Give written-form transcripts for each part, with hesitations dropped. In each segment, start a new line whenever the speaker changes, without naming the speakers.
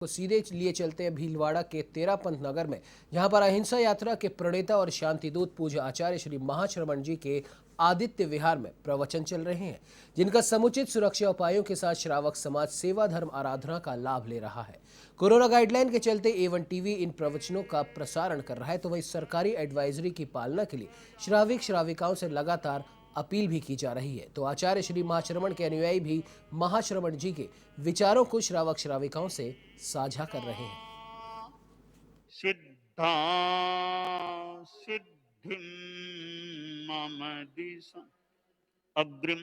को सीधे लिए चलते हैं भीलवाड़ा के तेरापंथ नगर में, जहां पर अहिंसा यात्रा के प्रणेता और शांतिदूत पूज्य आचार्य श्री महाश्रवण जी के आदित्य विहार में प्रवचन चल रहे हैं, जिनका समुचित सुरक्षा उपायों के साथ श्रावक समाज सेवा धर्म आराधना का लाभ ले रहा है। कोरोना गाइडलाइन के चलते A1 टीवी इन प्रवचनों का प्रसारण कर रहा है, तो वही सरकारी एडवाइजरी की पालना के लिए श्राविक श्राविकाओं से लगातार अपील भी की जा रही है। तो आचार्य श्री महाश्रवण के अनुयायी भी महाश्रवण जी के विचारों को श्रावक श्राविकाओं से साझा कर रहे हैं।
सिद्धा सिद्धिं मम दिशा अग्रिम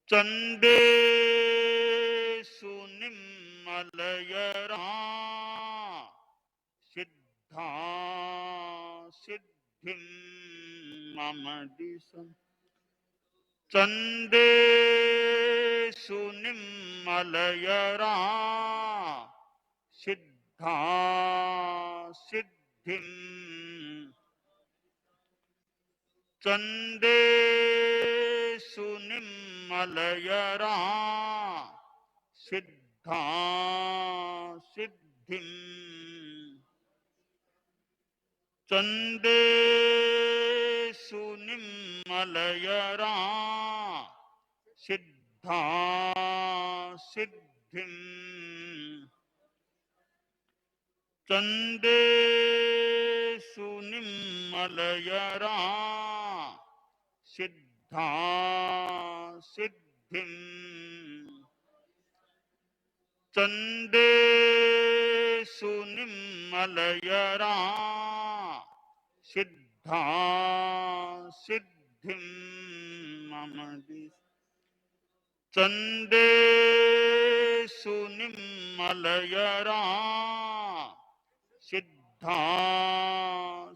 चंडेषु निम्मलयरा सिद्धा सिद्धिं मम दिशा चंडेषु निम्मलयरा सिद्धा सिद्धिं चंडेषु निम्मलयरा सिद्धा सिद्धिं चंडेषु निम्मलयरा सिद्धा सिद्धिं चंडेषु निम्मलयरा सिद्धा सिद्धिं चंडेषु निम्मलयरा सिद्धा सिद्धिं मम दिशा चंडेषु निम्मलयरा सिद्धा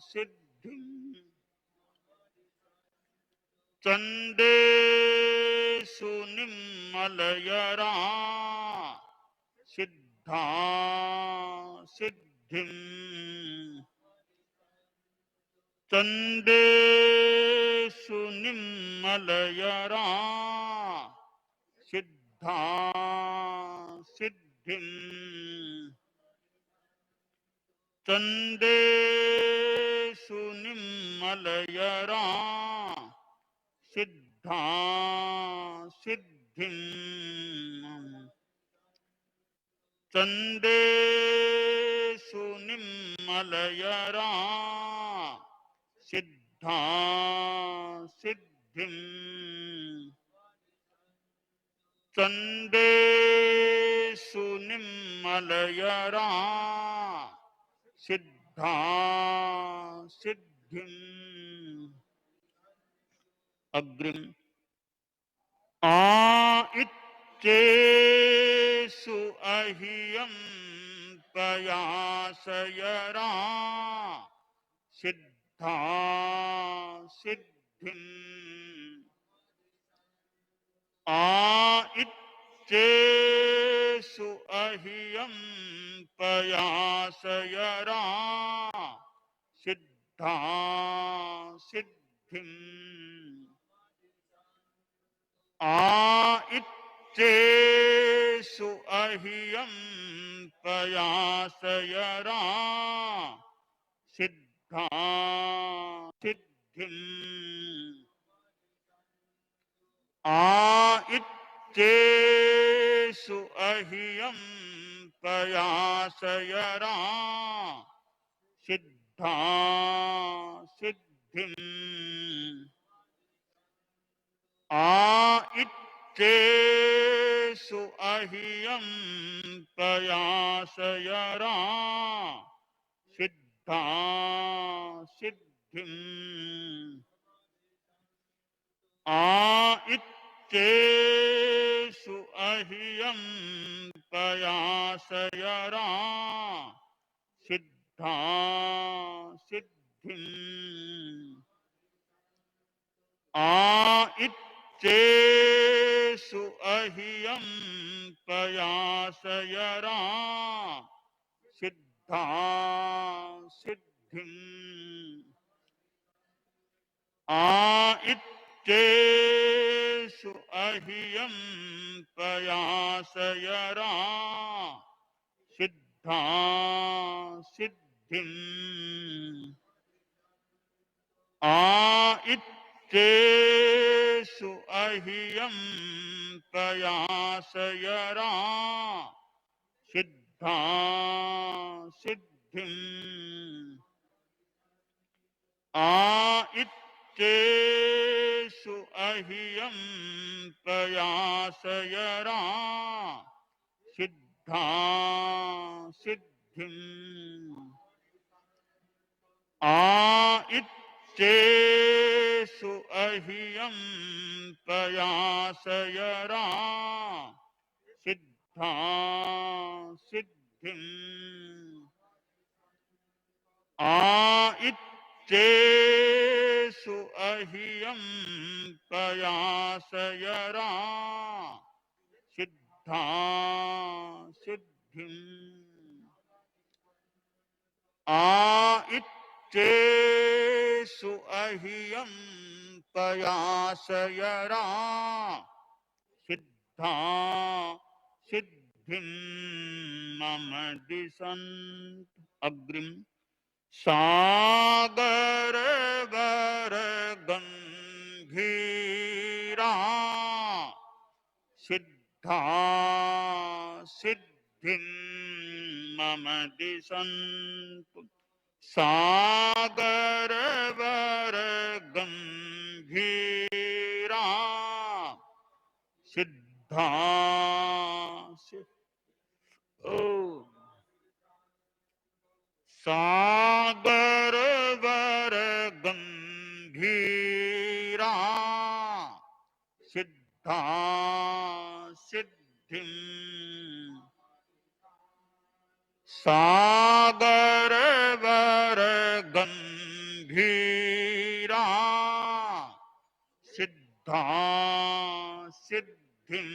सिद्धिं चंडेषु निम्मलयरा सिद्धा सिद्धिं चंडेषु निम्मलयरा सिद्धा सिद्धिं चंडेषु निम्मलयरा सिद्धा सिद्धिं चंडेषु निम्मलयरा सिद्धा सिद्धिं चंडेषु निम्मलयरा सिद्धा सिद्धिं अग्रिम इत्येषु अह्यं प्रयासयरा सिद्धा सिद्धिं इत्येषु अह्यं प्रयासयरा सिद्धा सिद्धिं इत्येषु अह्यं प्रयासयरा सिद्धा सिद्धिं इत्येषु अह्यं प्रयासयरा सिद्धा सिद्धिं इत्येषु अह्यं प्रयासयरा सिद्धा सिद्धिं इत्येषु अह्यं प्रयासयरा सिद्धा सिद्धिं इत्येषु अह्यं प्रयासयरा सिद्धा सिद्धिं इत्येषु अह्यं प्रयासयरा सिद्धा सिद्धा सिद्धिम् आइत्येषु अह्यं प्रयासयरा सिद्धा सिद्धिम् आइत्येषु अह्यं प्रयासयरा सिद्धा सिद्धिम् आइत्येषु अह्यं प्रयासयरा सिद्धा सिद्धिम् आइत्येषु अह्यं प्रयासयरा सिद्धा सिद्धिम् आइत्येषु अह्यं प्रयासयरा सिद्धा सिद्धिं मम दिशन्त अग्रिम सागर वर गंभीरा सिद्धा सिद्धिं मम दिशन्तु सागर वर गंभीरा सिद्धा सागर वर गंभीरा सिद्धा सिद्धिं सागर वर गंभीरा सिद्धा सिद्धिं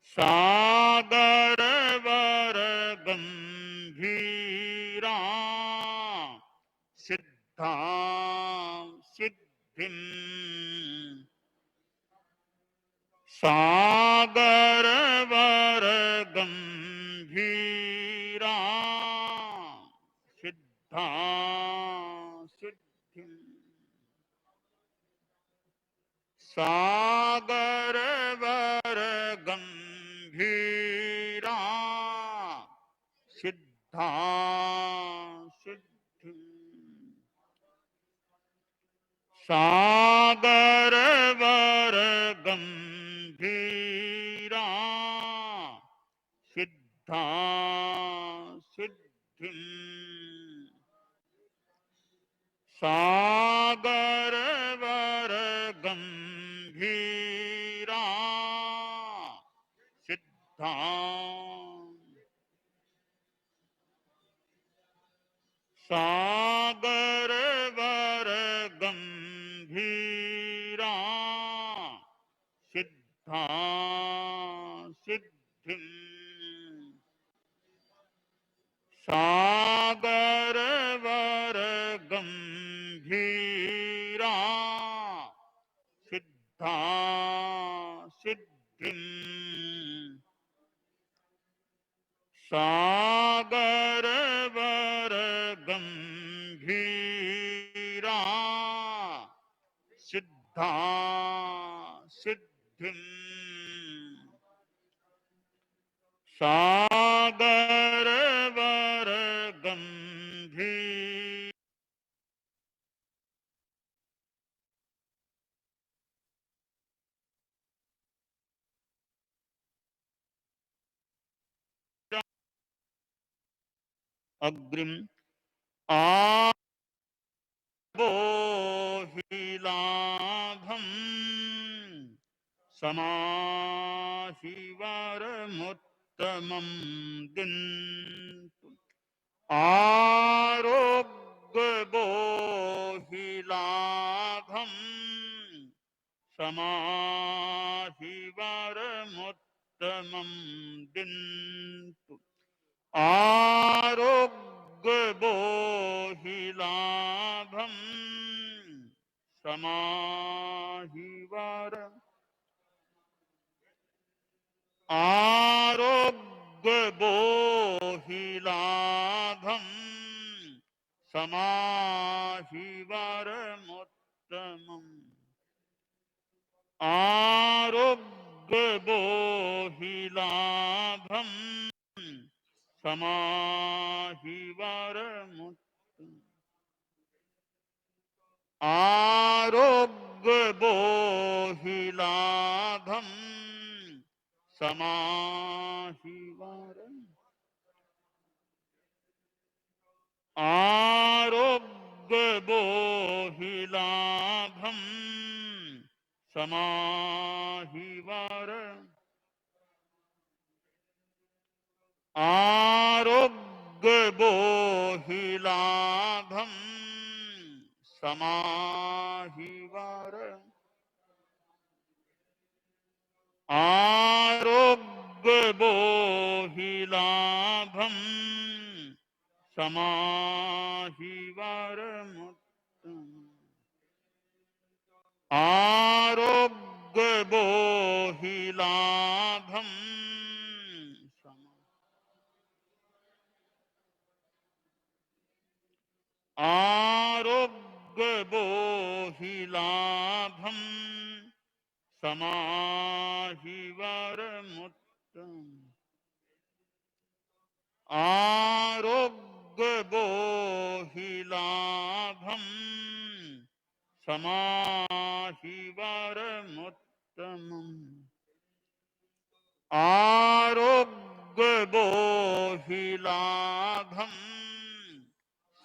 सागर वर गंभीरा सिद्धा सिद्धिं सागर वर गंभीरा सिद्धा सिद्धिं सागर वर गंभीरा सिद्धा सिद्धिं सागर वर गंभीरा सिद्धा सिद्धिं सागर वर गंभीरा सिद्धा सागर वर गंभीरा सिद्धा सिद्धिं सागर वर गंभीरा सिद्धा सिद्धिं सागर वर गंभीरा सिद्धा सिद्धिं सागर वर गंभीर अग्रिम आबोहि लाभं समाहिवरमुत्तमं दिन्तु आरोग्यबोहि लाभं समाहिवरमुत्तमं दिन्तु आरोग्यबोहि लाभं समाहिवर आरोग्य बोहिलाभम समाहिवरमुत्तमम् आरोग्य बोहिलाभम समाहिवरमुत्तमम् आरोग्य बोहिलाभम समाहिवरम् आरोग्य बोहिलाभम समाहिवरम् आरोग्य बोहिलाभम समाहिवरम् आरोग्य बोहिलाभम समाहिवरमुत्तमम् आरोग्य बोहिलाभम आरोग्य बोहिलाभम समाहिवरमुत्तमम् आरोग्य बोहिलाभम समाहिवरमुत्तमम् आरोग्य बोहिलाभम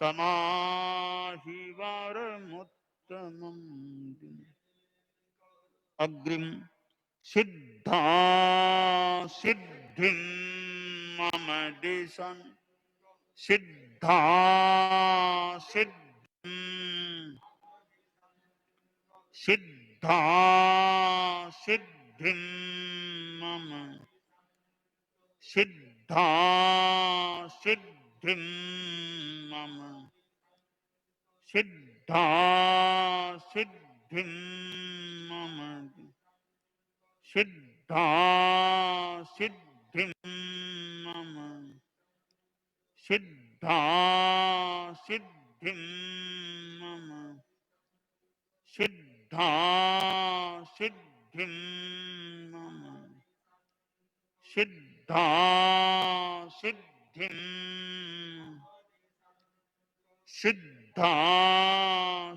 समाहिवरमुत्तमम् अग्रिम सिद्धा सिद्धिं मम दिशन् सिद्धा सिद्धिं सिद्धा सिद्धिं मम सिद्धा सिद्धिं मम सिद्धा सिद्धिं मम सिद्धा सिद्धिं मम सिद्धा सिद्धिं मम सिद्धा सिद्धिं मम सिद्धा सिद्धिं सिद्धा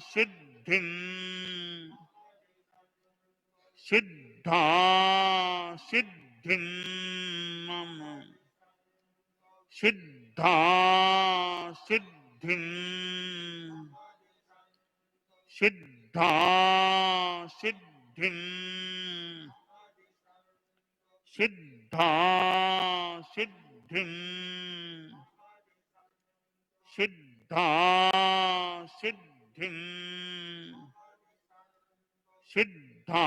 सिद्धिं सिद्धा सिद्धिं मम सिद्धा सिद्धिं सिद्धा सिद्धिं सिद्धा सिद्धिं सिद्धा सिद्धिं सिद्धा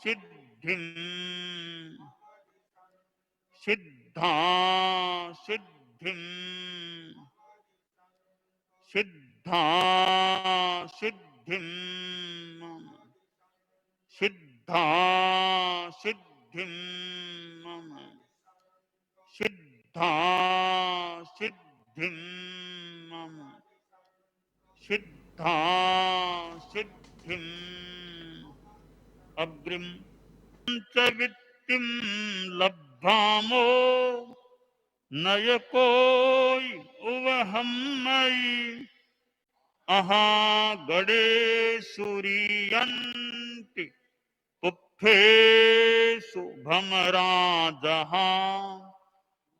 सिद्धिं सिद्धा सिद्धिं सिद्धा सिद्धिं मम सिद्धा सिद्धिं मम सिद्धा सिद्धिं मम सिद्धा सिद्धिं अग्रिम च वित्तिं लब्धामो नय कोई उवहम मयि अहा गड़े सूरियन्ति पुप्फेषु भमराजहा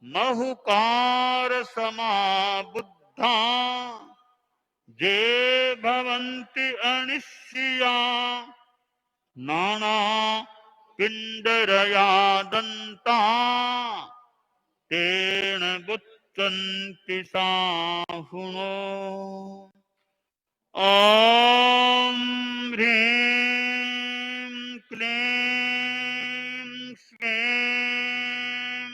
महुकार समाबुद्धा जे भवन्ति अनिश्चिया नाना पिंडरया दंता तेन बुच्चन्ति साहुनो ॐ ह्रीं क्लीं श्रीं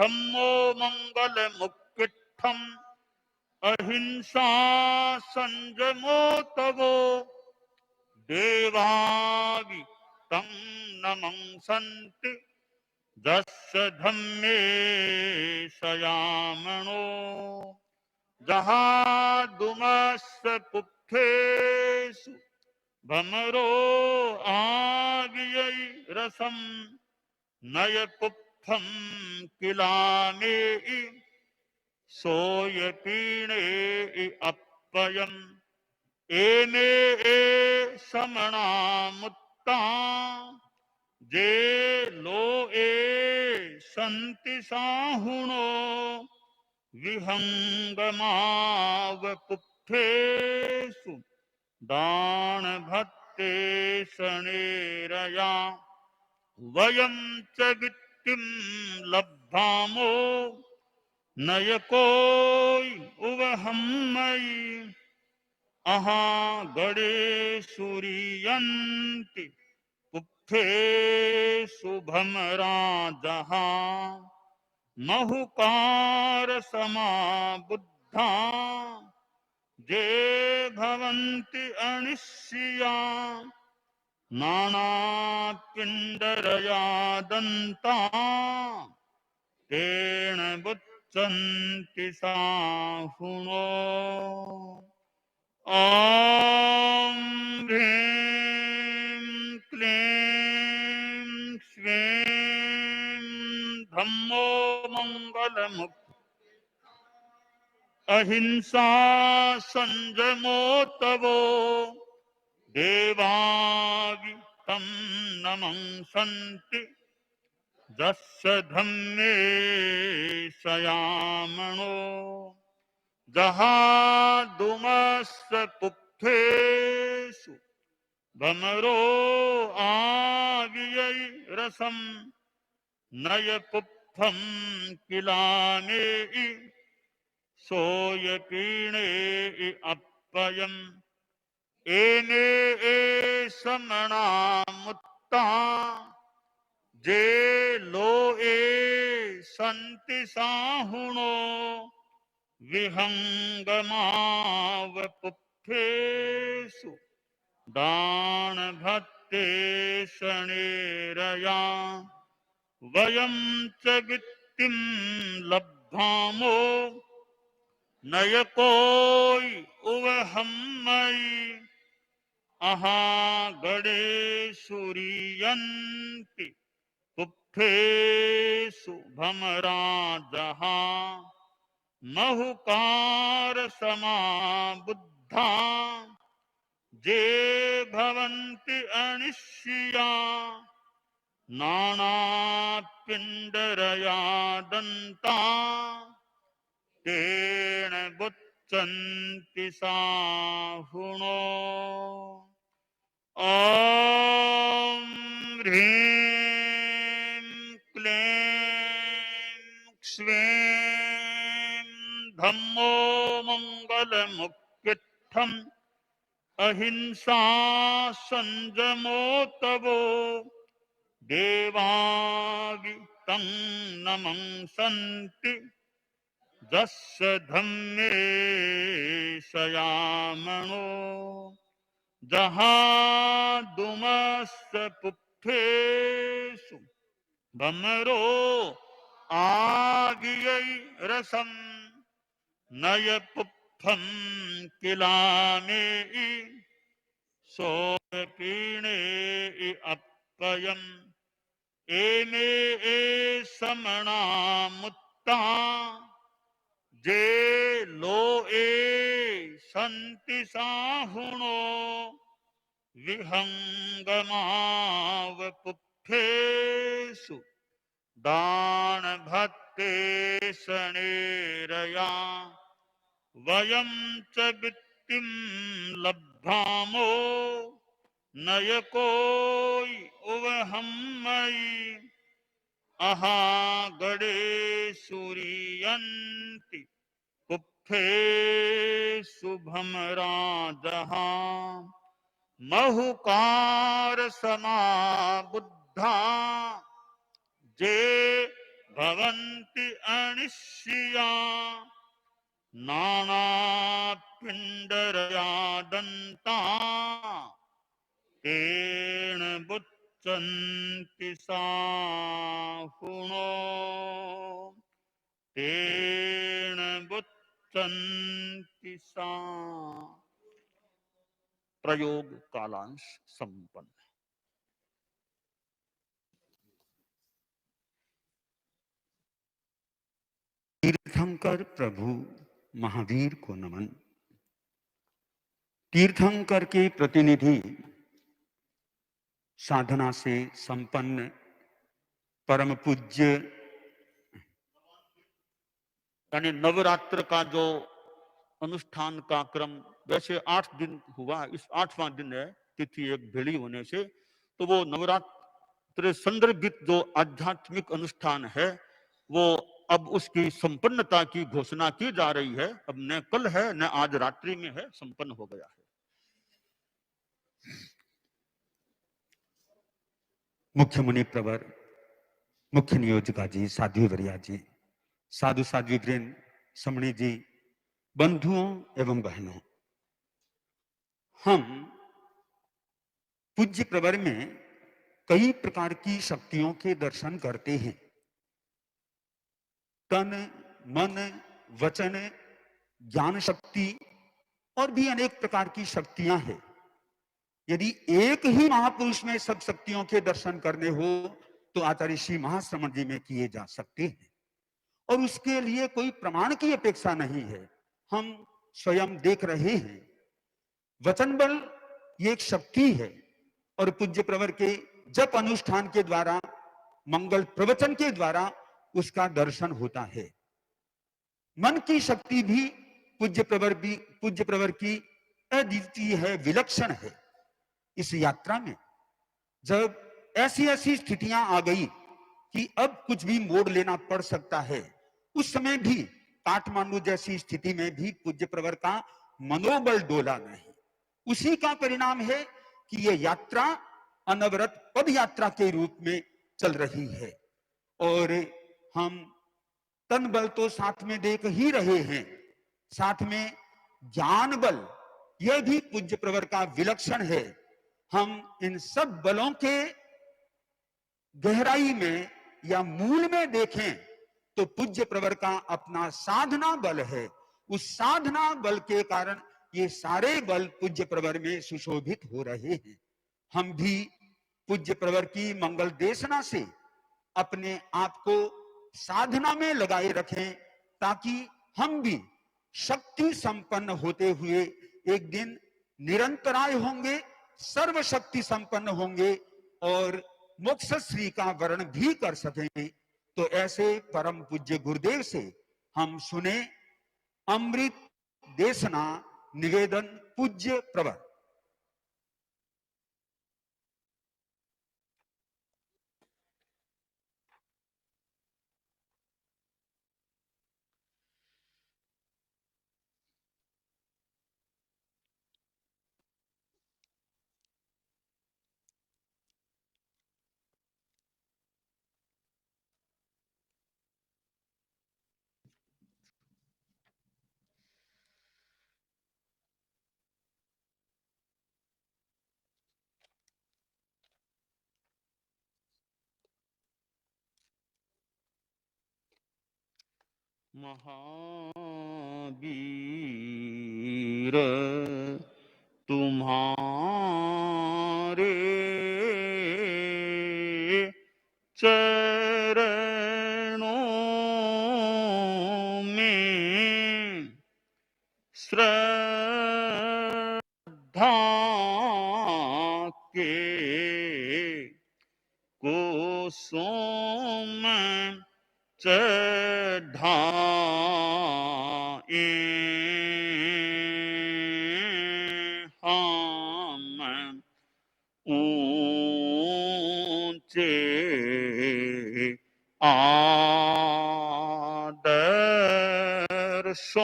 धम्मो मंगलमुक्किट्ठम् अहिंसा संयमो तवो देवावि तं नमंसन्ति जस्य धम्मे शयामणो जहादुमस्य पुक्खेषु भमरो आगियै रसम नय पुप्फम किलाने सोय पीणे अपयम एने समणा मुत्ता जे लो संति साहुणो विहंगमाव पुप्फेषु दान भत्ते शनेरया वयं च वित्तिं लब्धामो नय कोई उवहं मयि अहा गणे सूरियन्ति पुप्फेषु भमरा जहा महुकार समा बुद्धा जे भवन्ति अनिश्चिया नानापिण्डरया दन्ता तेन बुच्चन्ति साहुणो ॐ ह्रीं क्लीं श्रीं धम्मो मङ्गलमुक् अहिंसा संयमो तवो देवागि तं नमंसन्ति जस्य धम्मे शयामणो जहादुमस्य पुप्फेषु भमरो आगियै रसं नय पुप्फं किलाने सोय पीणे अपयम् एने समणा मुत्ता जे लो संति साहुणो विहंगमाव पुप्फेषु दान भत्ते शनेरया वयं च वित्तिं लब्धामो नय कोई उवहं मयि अहा गणे सूरियन्ति पुप्फेषु भमरा जहा महुकार समा बुद्धा जे भवन्ति अनिश्चिया नानापिण्डरया दन्ता तेन बुच्चन्ति साहुणो ॐ ह्रीं क्लीं श्रीं धम्मो मङ्गलमुक्तिस्थम् अहिंसा संयमो तवो देवागि तं नमंसन्ति जस्य धम्मे शयामणो जहादुमस्य पुप्फेषु भमरो आगियै रसं नय पुप्फं किलाने सोय पीणे अपयम् एने समणा मुत्ता जे लो संति साहुणो विहंगमाव पुप्फेषु दान भत्ते शनेरया वयं च वित्तिं लब्धामो नय कोई उवहं मयि अहा गणे सूरियन्ति पुप्फेषु भमरा जहा महुकार समा बुद्धा जे भवन्ति अनिश्चिया नानापिण्डरया दन्ता तेन बुच्च गच्छन्ति साहुनो तेन बुद्धन्ति सा। प्रयोग कालांश संपन्न। तीर्थंकर प्रभु महावीर को नमन। तीर्थंकर के प्रतिनिधि साधना से संपन्न परम पूज्य, यानी नवरात्र का जो अनुष्ठान का क्रम वैसे 8 दिन हुआ, इस 8वां दिन है तिथि एक भेड़ी होने से, तो वो नवरात्र संदर्भित जो आध्यात्मिक अनुष्ठान है वो अब उसकी संपन्नता की घोषणा की जा रही है। अब न कल है न आज रात्रि में है, संपन्न हो गया है। मुख्य मुनि प्रवर, मुख्य नियोजिका जी, साध्वी वरिया जी, साधु साध्वी वृंद, समणी जी, बंधुओं एवं बहनों, हम पूज्य प्रवर में कई प्रकार की शक्तियों के दर्शन करते हैं। तन, मन, वचन, ज्ञान शक्ति और भी अनेक प्रकार की शक्तियां हैं। यदि एक ही महापुरुष में सब शक्तियों के दर्शन करने हो तो आचार्य श्री महाश्रमण जी में किए जा सकते हैं, और उसके लिए कोई प्रमाण की अपेक्षा नहीं है। हम स्वयं देख रहे हैं, वचन बल ये एक शक्ति है, और पूज्य प्रवर के जप अनुष्ठान के द्वारा, मंगल प्रवचन के द्वारा उसका दर्शन होता है। मन की शक्ति भी पूज्य प्रवर की अद्वितीय है, विलक्षण है। इस यात्रा में जब ऐसी ऐसी स्थितियां आ गई कि अब कुछ भी मोड़ लेना पड़ सकता है, उस समय भी काठमांडू जैसी स्थिति में भी पूज्य प्रवर का मनोबल डोला नहीं। उसी का परिणाम है कि यह यात्रा अनवरत पद यात्रा के रूप में चल रही है, और हम तन बल तो साथ में देख ही रहे हैं, साथ में ज्ञान बल यह भी पूज्य प्रवर का विलक्षण है। हम इन सब बलों के गहराई में या मूल में देखें तो पूज्य प्रवर का अपना साधना बल है। उस साधना बल के कारण ये सारे बल पूज्य प्रवर में सुशोभित हो रहे हैं। हम भी पूज्य प्रवर की मंगल देशना से अपने आप को साधना में लगाए रखें, ताकि हम भी शक्ति संपन्न होते हुए एक दिन निरंतराय होंगे, सर्वशक्ति संपन्न होंगे और मोक्ष श्री का वर्ण भी कर सकेंगे। तो ऐसे परम पूज्य गुरुदेव से हम सुने अमृत देशना निवेदन पूज्य प्रवर। महावीर तुम्हारे चरणों में श्रद्धा के कुसुम चढ़ाए हम ऊंचे आदर्शों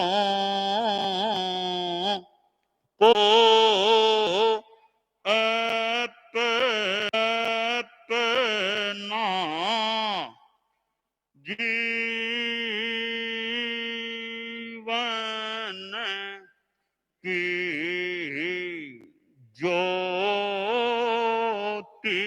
को अपना जीवन की ज्योति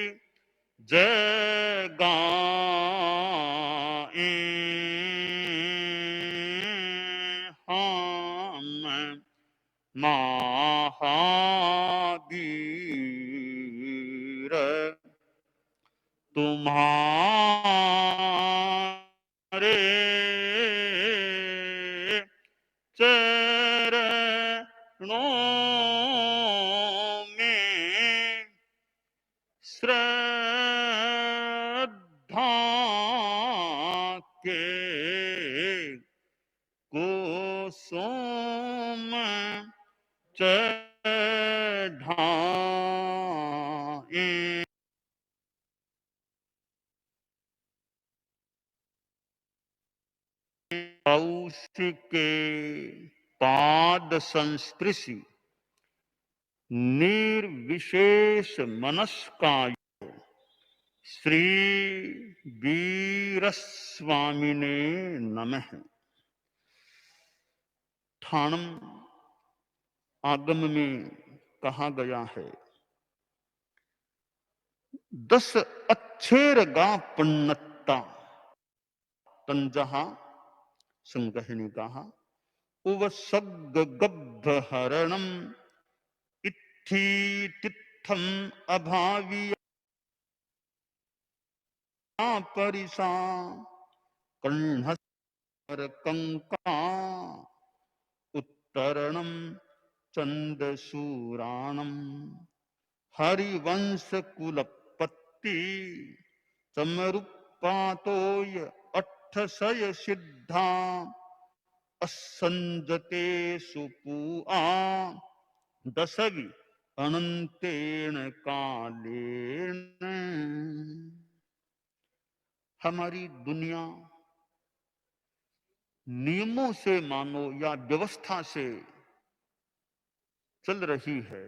महावीर तुम्हारे चरणों में श्रद्धा के कुसुम चढ़ाएं। कौशिके पाद संस्पृशि निर्विशेष मनस्काय श्री वीरस्वामिने नमः। ठाणम आगम में कहा गया है, 10 अच्छेर गा पुण्यता तंजहा संगहनी कहा उव सग गब्ध हरणम इत्थि तित्थम अभाविया परिसा कण्हस्वर कंका उत्तरणम चंदसूराणम हरिवंश कुलपत्ति चमरुपातोय अट्ठसय सिद्धा असंजते सुपुआ दशवि अनंतेन कालेन। हमारी दुनिया नियमों से मानो या व्यवस्था से चल रही है।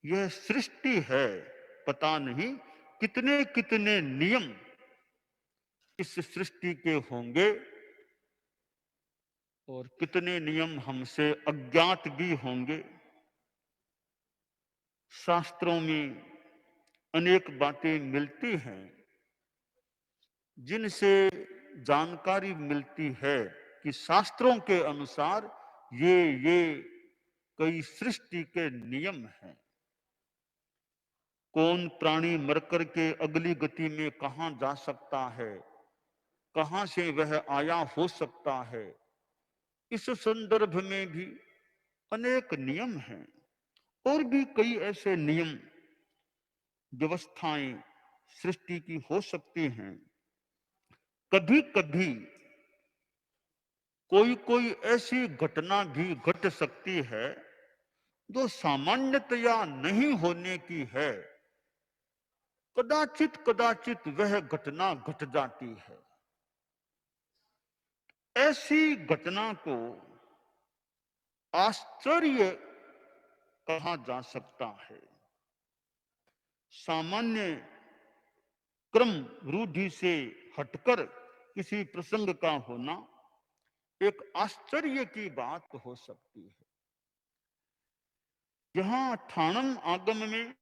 यह सृष्टि है, पता नहीं कितने कितने नियम इस सृष्टि के होंगे और कितने नियम हमसे अज्ञात भी होंगे। शास्त्रों में अनेक बातें मिलती हैं जिनसे जानकारी मिलती है कि शास्त्रों के अनुसार ये कई सृष्टि के नियम हैं। कौन प्राणी मरकर के अगली गति में कहां जा सकता है, कहां से वह आया हो सकता है, इस संदर्भ में भी अनेक नियम हैं। और भी कई ऐसे नियम व्यवस्थाएं सृष्टि की हो सकती हैं। कभी कभी कोई ऐसी घटना भी घट सकती है जो सामान्यतया नहीं होने की है, कदाचित वह घटना घट जाती है। ऐसी घटना को आश्चर्य कहा जा सकता है। सामान्य क्रम रूढ़ि से हटकर किसी प्रसंग का होना एक आश्चर्य की बात हो सकती है। यहां ठाणम आगम में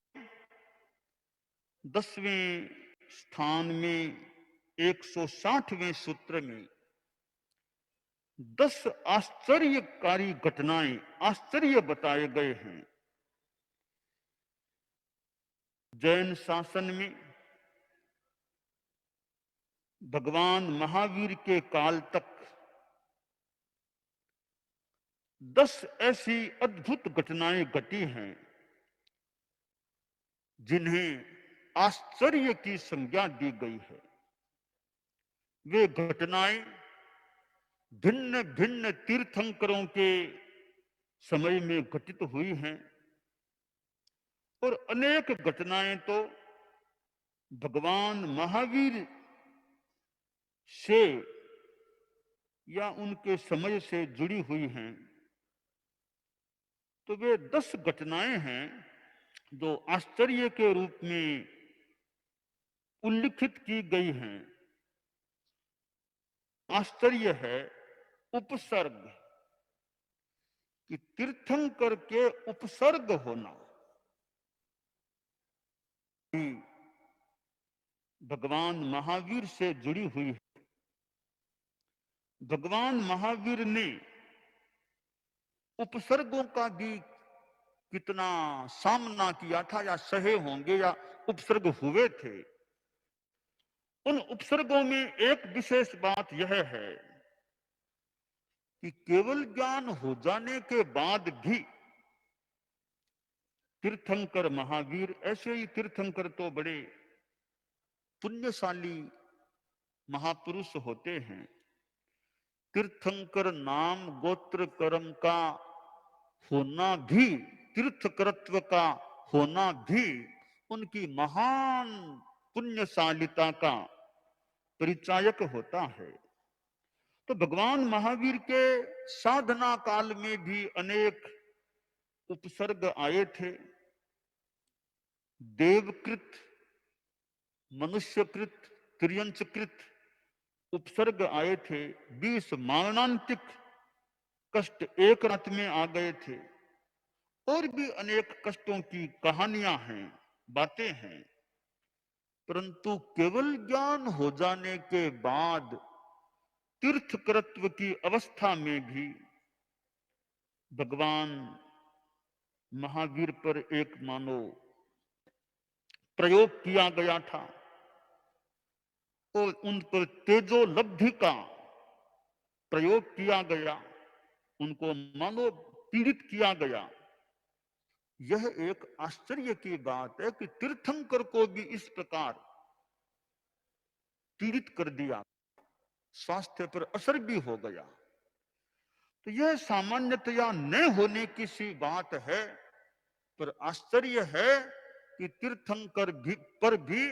10वें स्थान में 160वें सूत्र में 10 आश्चर्यकारी घटनाएं, आश्चर्य बताए गए हैं। जैन शासन में भगवान महावीर के काल तक 10 ऐसी अद्भुत घटनाएं घटी हैं जिन्हें आश्चर्य की संज्ञा दी गई है। वे घटनाएं भिन्न भिन्न तीर्थंकरों के समय में घटित हुई हैं और अनेक घटनाएं तो भगवान महावीर से या उनके समय से जुड़ी हुई हैं। तो वे 10 घटनाएं हैं जो आश्चर्य के रूप में उल्लिखित की गई हैं। आश्चर्य है उपसर्ग, कि तीर्थंकर के उपसर्ग होना। भगवान महावीर से जुड़ी हुई है। भगवान महावीर ने उपसर्गों का भी कितना सामना किया था या सहे होंगे या उपसर्ग हुए थे। उन उपसर्गों में एक विशेष बात यह है कि केवल ज्ञान हो जाने के बाद भी तीर्थंकर महावीर, ऐसे ही तीर्थंकर तो बड़े पुण्यशाली महापुरुष होते हैं। तीर्थंकर नाम गोत्र कर्म का होना भी, तीर्थकरत्व का होना भी उनकी महान पुण्यशालिता का परिचायक होता है। तो भगवान महावीर के साधना काल में भी अनेक उपसर्ग आए थे। देवकृत, मनुष्यकृत, त्रियंचकृत उपसर्ग आए थे। 20 मारणांतिक कष्ट एक रात में आ गए थे। और भी अनेक कष्टों की कहानियां हैं, बातें हैं। परंतु केवल ज्ञान हो जाने के बाद तीर्थकरत्व की अवस्था में भी भगवान महावीर पर एक मानो प्रयोग किया गया था और उन पर तेजोलब्धि का प्रयोग किया गया, उनको मानो पीड़ित किया गया। यह एक आश्चर्य की बात है कि तीर्थंकर को भी इस प्रकार पीड़ित कर दिया, स्वास्थ्य पर असर भी हो गया। तो यह सामान्यतया न होने की सी बात है, पर आश्चर्य है कि तीर्थंकर पर भी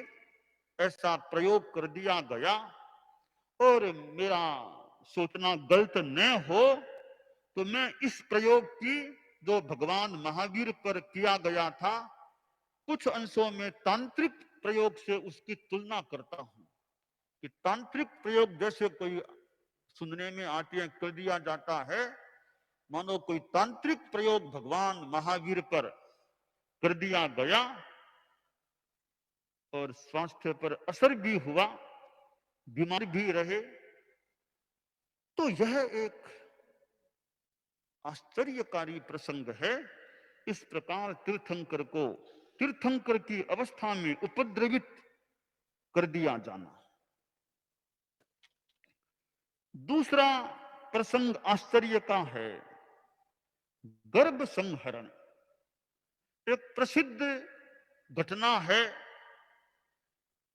ऐसा प्रयोग कर दिया गया। और मेरा सोचना गलत न हो तो मैं इस प्रयोग की जो भगवान महावीर पर किया गया था, कुछ अंशों में तांत्रिक प्रयोग से उसकी तुलना करता हूं कि तांत्रिक प्रयोग जैसे कोई सुनने में आते हैं कर दिया जाता है, मानो कोई तांत्रिक प्रयोग भगवान महावीर पर कर दिया गया और स्वास्थ्य पर असर भी हुआ, बीमार भी रहे। तो यह एक आश्चर्यकारी प्रसंग है। इस प्रकार तीर्थंकर को तीर्थंकर की अवस्था में उपद्रवित कर दिया जाना। दूसरा प्रसंग आश्चर्य का है, गर्भ संहरण। एक प्रसिद्ध घटना है।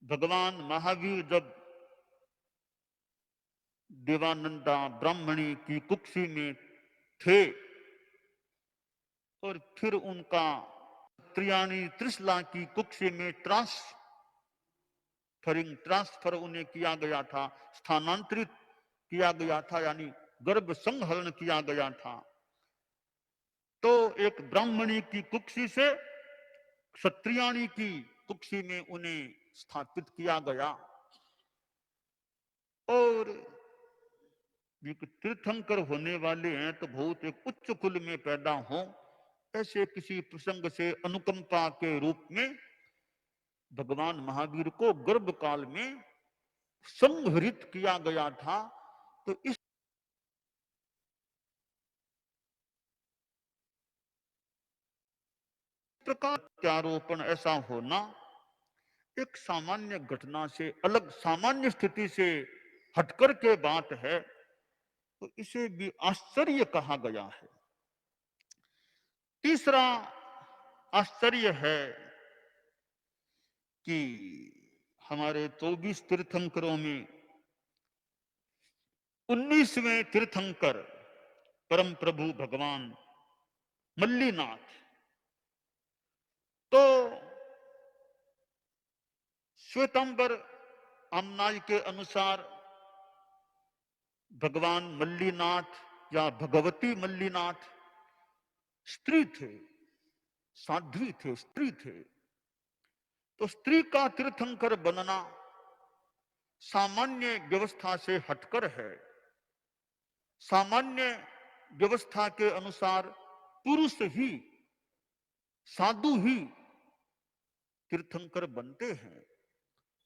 भगवान महावीर जब देवानंदा ब्राह्मणी की कुक्षी में थे और फिर उनका त्रियाणी त्रिशला की कुक्षी में ट्रांसफर उन्हें किया गया था, स्थानांतरित किया गया था, यानी गर्भ संहरण किया गया था। तो एक ब्राह्मणी की कुक्षी से क्षत्रियाणी की कुक्षी में उन्हें स्थापित किया गया। और तीर्थंकर होने वाले हैं तो बहुत एक उच्च कुल में पैदा हो, ऐसे किसी प्रसंग से अनुकंपा के रूप में भगवान महावीर को गर्भ काल में संहरित किया गया था। तो इस प्रकार प्रत्यारोपण ऐसा होना एक सामान्य घटना से अलग, सामान्य स्थिति से हटकर के बात है, तो इसे भी आश्चर्य कहा गया है। तीसरा आश्चर्य है कि हमारे 24 तीर्थंकरों में 19वें तीर्थंकर परम प्रभु भगवान मल्लीनाथ, तो श्वेतांबर आमनाय के अनुसार भगवान मल्लीनाथ या भगवती मल्लीनाथ स्त्री थे, साध्वी थे, स्त्री थे। तो स्त्री का तीर्थंकर बनना सामान्य व्यवस्था से हटकर है। सामान्य व्यवस्था के अनुसार पुरुष ही, साधु ही तीर्थंकर बनते हैं।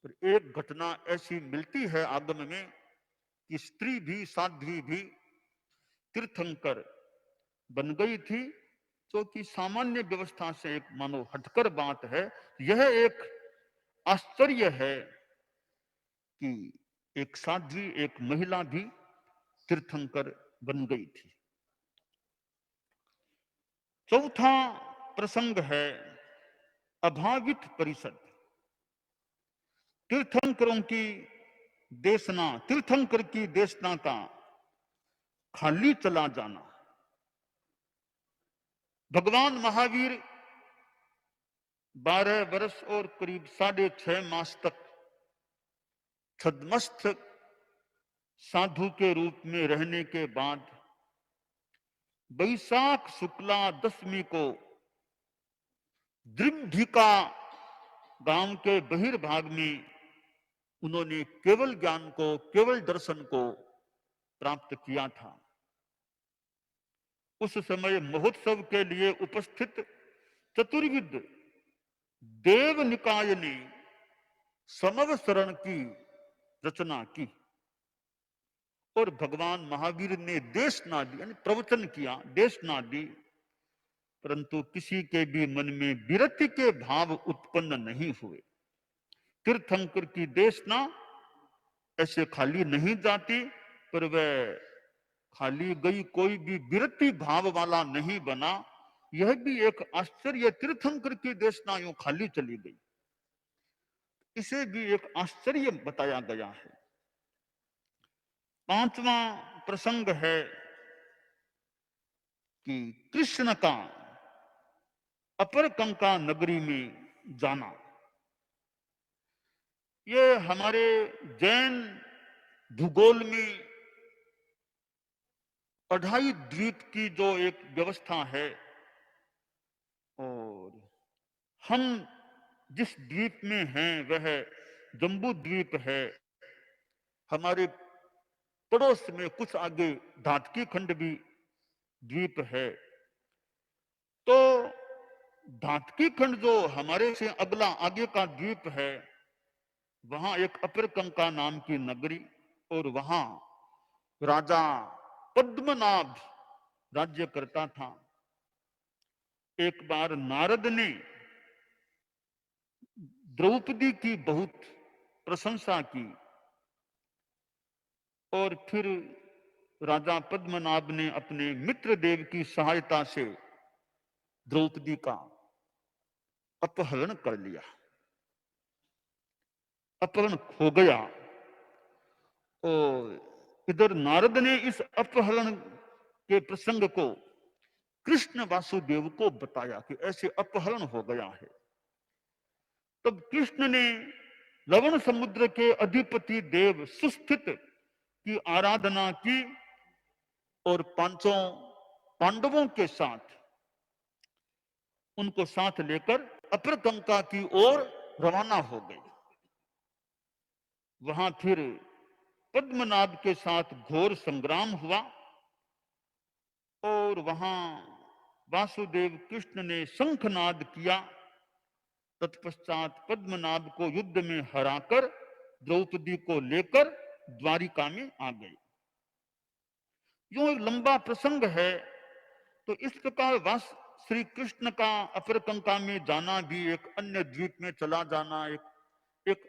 पर एक घटना ऐसी मिलती है आगम में कि स्त्री भी, साध्वी भी तीर्थंकर बन गई थी, जो कि सामान्य व्यवस्था से एक मानो हटकर बात है। यह एक आश्चर्य है कि एक साध्वी, एक महिला भी तीर्थंकर बन गई थी। चौथा प्रसंग है अभावित परिषद। तीर्थंकरों की देशना, तीर्थंकर की देशना का खाली चला जाना। भगवान महावीर 12 वर्ष और करीब 6.5 मास तक छद्मस्थ साधु के रूप में रहने के बाद वैशाख शुक्ला दशमी को द्रिमढिका गांव के बहिर्भाग में उन्होंने केवल ज्ञान को, केवल दर्शन को प्राप्त किया था। उस समय महोत्सव के लिए उपस्थित चतुर्विद देव निकाय ने समवसरण की रचना की और भगवान महावीर ने देशना दी, यानी प्रवचन किया, देशना दी, परंतु किसी के भी मन में विरक्ति के भाव उत्पन्न नहीं हुए। तीर्थंकर की देशना ऐसे खाली नहीं जाती, पर वह खाली गई कोई भी विरक्ति भाव वाला नहीं बना। यह भी एक आश्चर्य, तीर्थंकर की देशना यूं खाली चली गई, इसे भी एक आश्चर्य बताया गया है। पांचवा प्रसंग है कि कृष्ण का अपरकंका नगरी में जाना। ये हमारे जैन भूगोल में 28 द्वीप की जो एक व्यवस्था है, और हम जिस द्वीप में हैं वह जम्बू द्वीप है। हमारे पड़ोस में कुछ आगे धातकी खंड भी द्वीप है। तो धातकी खंड जो हमारे से अगला आगे का द्वीप है, वहां एक अपरकंका नाम की नगरी, और वहां राजा पद्मनाभ राज्य करता था। एक बार नारद ने द्रौपदी की बहुत प्रशंसा की और फिर राजा पद्मनाभ ने अपने मित्र देव की सहायता से द्रौपदी का अपहरण कर लिया। अपहरण हो गया और इधर नारद ने इस अपहरण के प्रसंग को कृष्ण वासुदेव को बताया कि ऐसे अपहरण हो गया है। तब कृष्ण ने लवण समुद्र के अधिपति देव सुस्थित की आराधना की और पांचों पांडवों के साथ उनको साथ लेकर अपरकंका की ओर रवाना हो गए। वहां फिर पद्मनाभ के साथ घोर संग्राम हुआ और वहां वासुदेव कृष्ण ने शंखनाद किया। तत्पश्चात पद्मनाभ को युद्ध में हराकर द्रौपदी को लेकर द्वारिका में आ गए। यूं एक लंबा प्रसंग है। तो इस प्रकार श्री कृष्ण का अपरकंका में जाना भी एक अन्य द्वीप में चला जाना एक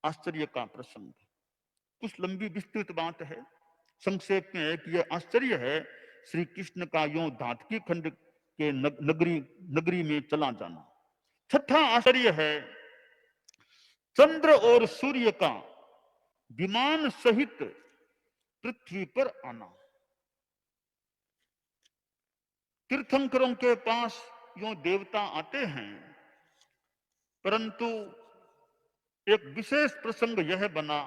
आश्चर्य का प्रसंग है। कुछ लंबी विस्तृत बात है, संक्षेप में है कि यह आश्चर्य है श्री कृष्ण का यूं धातकी खंड के नगरी में चला जाना। छठा आश्चर्य है चंद्र और सूर्य का विमान सहित पृथ्वी पर आना। तीर्थंकरों के पास यूं देवता आते हैं, परंतु एक विशेष प्रसंग यह बना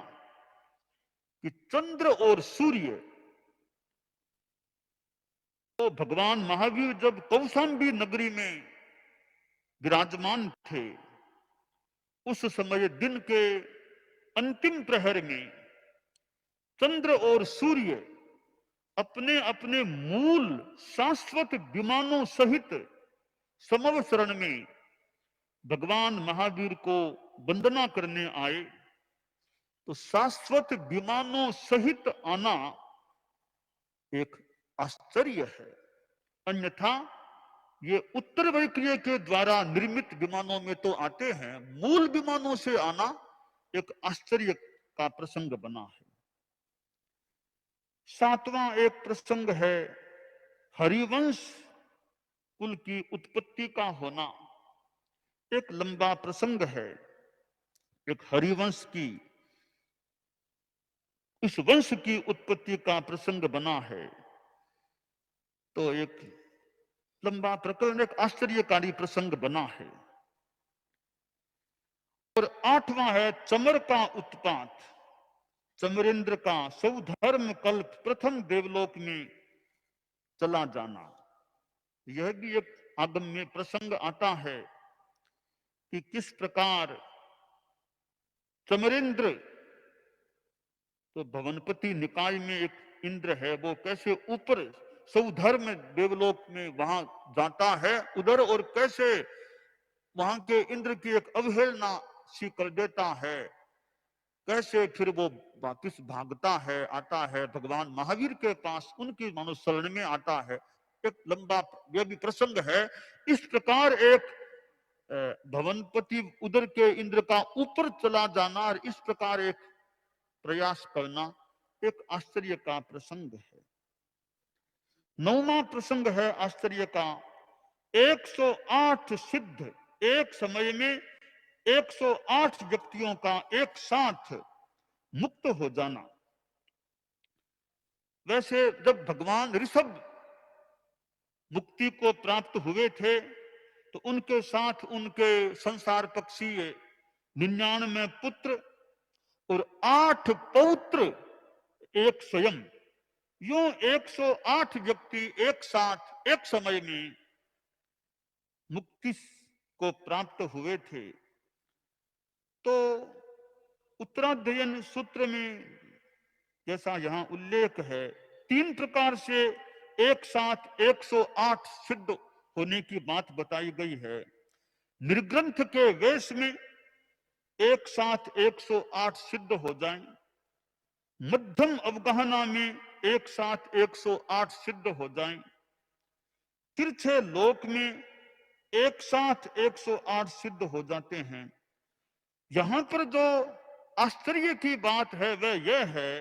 कि चंद्र और सूर्य, तो भगवान महावीर जब कौशाम्बी नगरी में विराजमान थे, उस समय दिन के अंतिम प्रहर में चंद्र और सूर्य अपने अपने मूल शाश्वत विमानों सहित समवसरण में भगवान महावीर को वंदना करने आए। तो शाश्वत विमानों सहित आना एक आश्चर्य है। अन्यथा ये उत्तर वैक्रिय के द्वारा निर्मित विमानों में तो आते हैं, मूल विमानों से आना एक आश्चर्य का प्रसंग बना है। सातवां एक प्रसंग है हरिवंश कुल की उत्पत्ति का होना। एक लंबा प्रसंग है, एक हरिवंश की, इस वंश की उत्पत्ति का प्रसंग बना है। तो एक लंबा प्रकरण, एक आश्चर्यकारी प्रसंग बना है। और आठवां है चमर का उत्पात, चमरेंद्र का सौधर्म कल्प प्रथम देवलोक में चला जाना। यह भी एक आगम में प्रसंग आता है कि किस प्रकार चमरेंद्र, तो भवनपति निकाय में एक इंद्र है, वो कैसे ऊपर सौधर्म देवलोक में वहां जाता है उधर, और कैसे वहां के इंद्र की एक अवहेलना सी कर देता है, कैसे फिर वो वापिस भागता है, आता है भगवान महावीर के पास, उनकी मानो शरण में आता है। एक लंबा यह भी प्रसंग है। इस प्रकार एक भवनपति उधर के इंद्र का ऊपर चला जाना और इस प्रकार एक प्रयास करना एक आश्चर्य का प्रसंग है। नौवां प्रसंग है आश्चर्य का 108 सिद्ध, एक समय में 108 व्यक्तियों का एक साथ मुक्त हो जाना। वैसे जब भगवान ऋषभ मुक्ति को प्राप्त हुए थे तो उनके साथ उनके संसार पक्षी 99 पुत्र और 8 पौत्र एक स्वयं, यूं 108 व्यक्ति एक साथ एक समय में मुक्ति को प्राप्त हुए थे। तो उत्तराध्ययन सूत्र में जैसा यहां उल्लेख है, 3 प्रकार से एक साथ 108 सिद्ध होने की बात बताई गई है। निर्ग्रंथ के वेश में एक साथ 108 सिद्ध हो जाएं, मध्यम अवगाहना में एक साथ 108 सिद्ध हो जाएं, तिरछे लोक में एक साथ 108 सिद्ध हो जाते हैं। यहां पर जो आश्चर्य की बात है वह यह है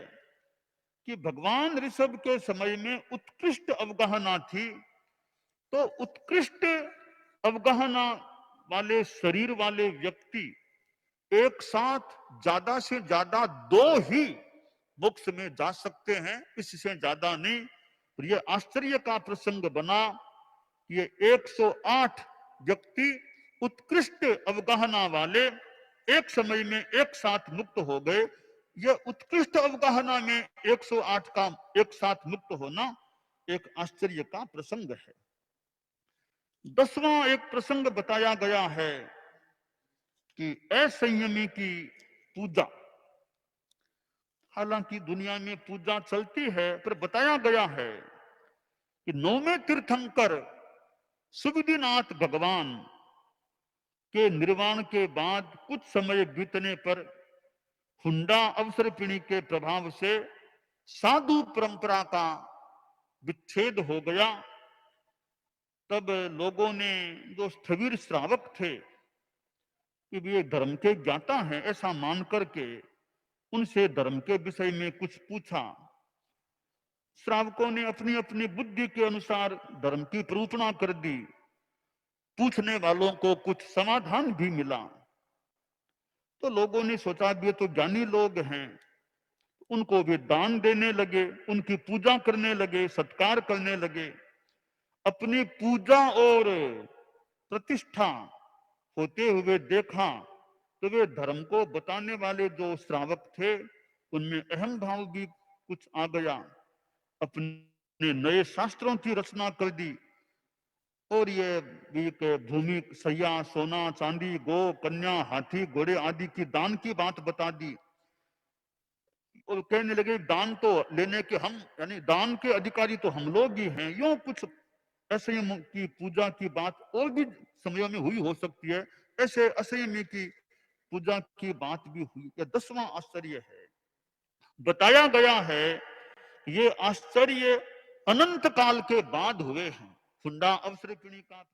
कि भगवान ऋषभ के समय में उत्कृष्ट अवगाहना थी, तो उत्कृष्ट अवगाहना वाले शरीर वाले व्यक्ति एक साथ ज्यादा से ज्यादा 2 ही मोक्ष में जा सकते हैं, इससे ज्यादा नहीं। और ये आश्चर्य का प्रसंग बना, ये 108 व्यक्ति उत्कृष्ट अवगाहना वाले एक समय में एक साथ मुक्त हो गए। यह उत्कृष्ट अवगाहना में 108 का एक साथ मुक्त होना एक आश्चर्य का प्रसंग है। 10वां एक प्रसंग बताया गया है कि असंयमी की पूजा। हालांकि दुनिया में पूजा चलती है, पर बताया गया है कि 9वें तीर्थंकर सुविधिनाथ भगवान के निर्वाण के बाद कुछ समय बीतने पर हुंडा अवसर्पिणी के प्रभाव से साधु परंपरा का विच्छेद हो गया। तब लोगों ने, जो स्थविर श्रावक थे कि वे धर्म के ज्ञाता हैं ऐसा मान करके उनसे धर्म के विषय में कुछ पूछा। श्रावकों ने अपनी अपनी बुद्धि के अनुसार धर्म की प्ररूपणा कर दी। पूछने वालों को कुछ समाधान भी मिला। तो लोगों ने सोचा भी तो ज्ञानी लोग हैं, उनको वे दान देने लगे, उनकी पूजा करने लगे, सत्कार करने लगे। अपनी पूजा और प्रतिष्ठा होते हुए देखा तो वे धर्म को बताने वाले जो श्रावक थे उनमें अहम भाव भी कुछ आ गया। अपने नए शास्त्रों की रचना कर दी और ये भूमि, सैया, सोना, चांदी, गो, कन्या, हाथी, घोड़े आदि की दान की बात बता दी। और कहने लगे दान तो लेने के हम, यानी दान के अधिकारी तो हम लोग ही हैं। यूं कुछ असंयम की पूजा की बात और भी समयों में हुई हो सकती है, ऐसे असंयमी की पूजा की बात भी हुई। यह 10वां आश्चर्य है। बताया गया है ये आश्चर्य अनंत काल के बाद हुए हैं। फुंडा अवसर का